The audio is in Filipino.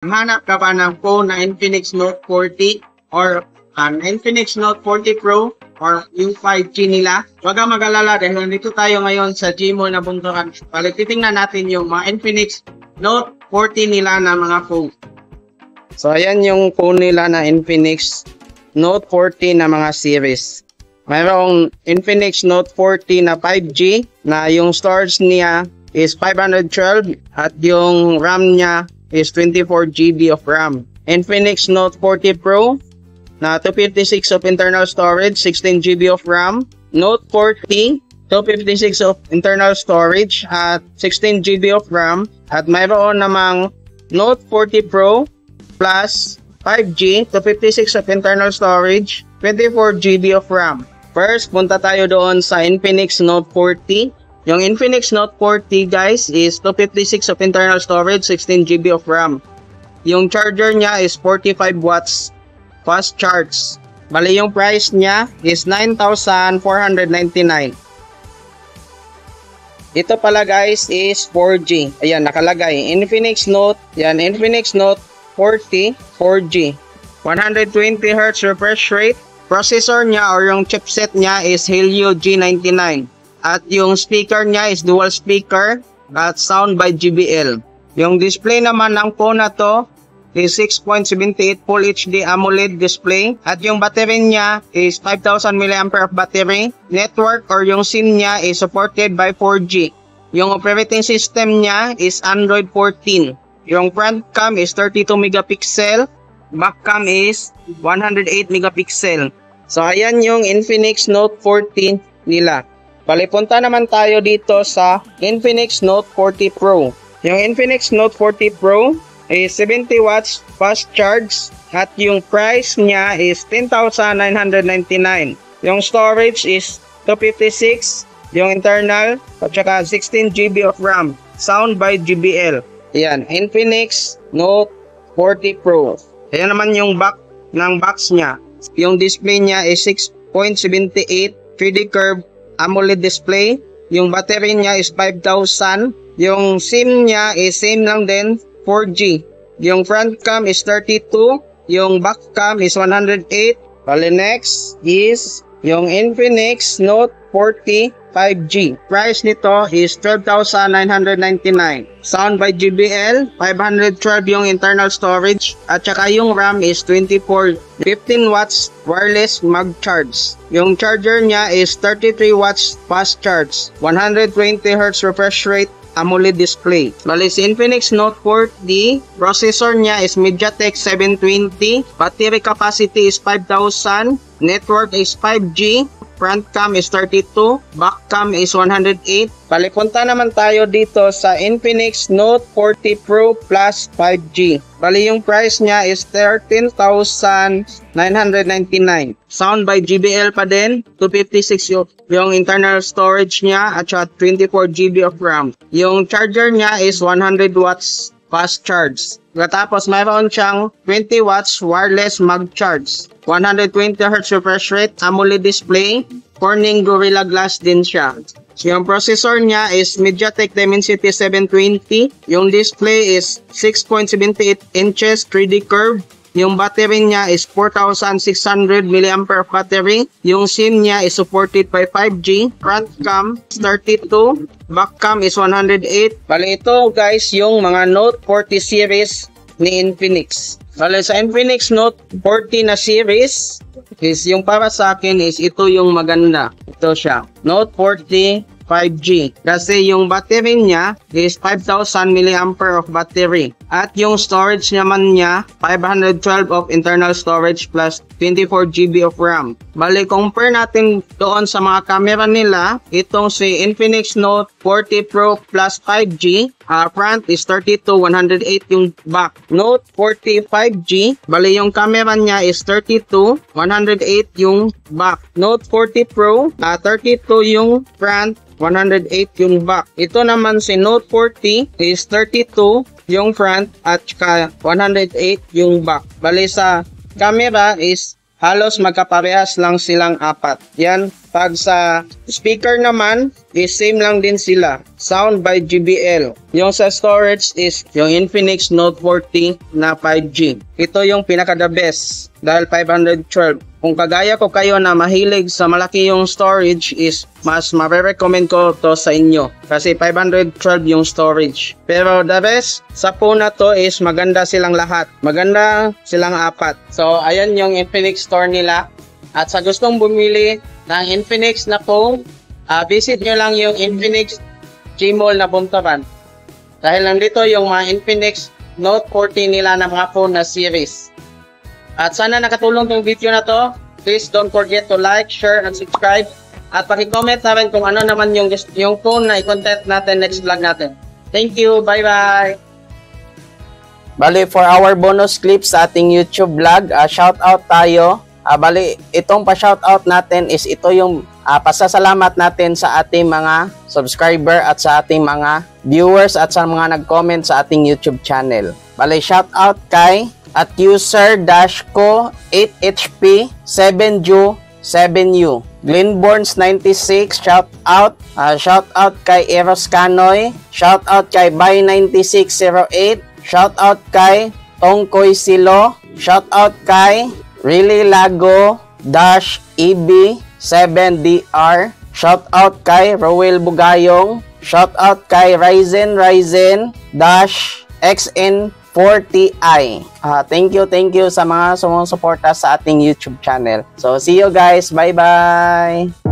Hanap ka ba ng phone na Infinix Note 40 or an Infinix Note 40 Pro or yung 5G nila? Huwag kang mag-alala dahil nandito tayo ngayon sa Gmall na Buntukan. Balik titingnan natin yung mga Infinix Note 40 nila na mga phone. So ayan yung phone nila na Infinix Note 40 na mga series. Mayroong Infinix Note 40 na 5G na yung storage niya is 512 at yung RAM niya is 24 GB of RAM. Infinix Note 40 Pro na 256 of internal storage, 16 GB of RAM. Note 40, 256 of internal storage at 16 GB of RAM. At mayroon namang Note 40 Pro plus 5G, 256 of internal storage, 24 GB of RAM. First, punta tayo doon sa Infinix Note 40. Yung Infinix Note 40 guys is 256 of internal storage, 16 GB of RAM. Yung charger niya is 45 watts fast charge. Bali yung price niya is 9,499. Ito pala guys is 4G. Ayan nakalagay Infinix Note. Yan Infinix Note 40 4G. 120 Hz refresh rate. Processor niya or yung chipset niya is Helio G99. At yung speaker niya is dual speaker at sound by JBL. Yung display naman ng phone na to is 6.78 Full HD AMOLED display. At yung battery niya is 5,000 mAh of battery. Network or yung SIM niya is supported by 4G. Yung operating system niya is Android 14. Yung front cam is 32 megapixel. Back cam is 108 megapixel. So ayan yung Infinix Note 40 nila. Palipunta naman tayo dito sa Infinix Note 40 Pro. Yung Infinix Note 40 Pro is 70 watts fast charge at yung price niya is 10,999. Yung storage is 256, yung internal at saka 16 GB of RAM. Sound by JBL. Ayan, Infinix Note 40 Pro. Ayan naman yung back ng box niya. Yung display niya is 6.78 3D curve AMOLED display. Yung battery niya is 5,000. Yung SIM niya is same lang din, 4G. Yung front cam is 32. Yung back cam is 108. Bali next is yung Infinix Note 40 5G. Price nito is 12,999. Sound by JBL, 512 yung internal storage at saka yung RAM is 24. 15 watts wireless mag charge. Yung charger niya is 33 watts fast charge. 120 Hz refresh rate AMOLED display. Bali si Infinix Note 40, processor niya is MediaTek 720, battery capacity is 5,000, network is 5G, front cam is 32, back cam is 108. Punta naman tayo dito sa Infinix Note 40 Pro Plus 5G. Bali yung price niya is 13,999. Sound by JBL pa din, 256 yung internal storage niya at 24 GB of RAM. Yung charger niya is 100 watts fast charge. Tapos mayroon siyang 20 watts wireless mag charge. 120 Hz refresh rate AMOLED display. Corning Gorilla Glass din siya. Yung processor niya is MediaTek Dimensity 720. Yung display is 6.78 inches 3D curve. Yung battery niya is 4,600 mAh battery. Yung SIM niya is supported by 5G. Front cam is 32. Back cam is 108. Bali ito guys yung mga Note 40 series ni Infinix. Bali sa Infinix Note 40 na series is yung para sa akin is ito yung maganda. Ito siya. Note 40 5G. Kasi yung battery niya is 5,000 mAh of battery. At yung storage naman niya, 512 of internal storage plus 24 GB of RAM. Bali, compare natin doon sa mga camera nila, itong si Infinix Note 40 Pro plus 5G, front is 32, 108 yung back. Note 40 5G, bali yung camera niya is 32, 108 yung back. Note 40 Pro, 32 yung front, 108 yung back. Ito naman si Note 40 is 32 yung front at 108 yung back. Bali sa camera is halos magkaparehas lang silang apat. Yan Pag sa speaker naman, is same lang din sila. Sound by JBL. Yung sa storage is yung Infinix Note 40 na 5G. Ito yung pinaka the best dahil 512. Kung kagaya ko kayo na mahilig sa malaki yung storage is mas ma-recommend ko to sa inyo kasi 512 yung storage. Pero the best sa phone na to is maganda silang lahat. Maganda silang apat. So ayan yung Infinix store nila. At sa gustong bumili ng Infinix na phone, visit nyo lang yung Infinix Gmall na Buntaran. Dahil nandito yung mga Infinix Note 40 nila na mga phone na series. At sana nakatulong tong video na to. Please don't forget to like, share, and subscribe. At paki-comment namin kung ano naman yung phone na i-content natin next vlog natin. Thank you. Bye-bye. Bali, for our bonus clips sa ating YouTube vlog, shout out tayo. Bali, itong pa-shout out natin is ito yung pasasalamat natin sa ating mga subscriber at sa ating mga viewers at sa mga nag-comment sa ating YouTube channel. Bali, shout out kay at user-ko 8HP 7U Glenborns 96, shout out kay Eros Canoy, shout out kay Bay 9608, shout out kay Tongkoy Silo, shout out kay Really Lago EB 7DR, shout out kay Rowel Bugayong, shout out kay Ryzen XN40i. Thank you sa mga sumusuporta sa ating YouTube channel. So see you guys, bye bye.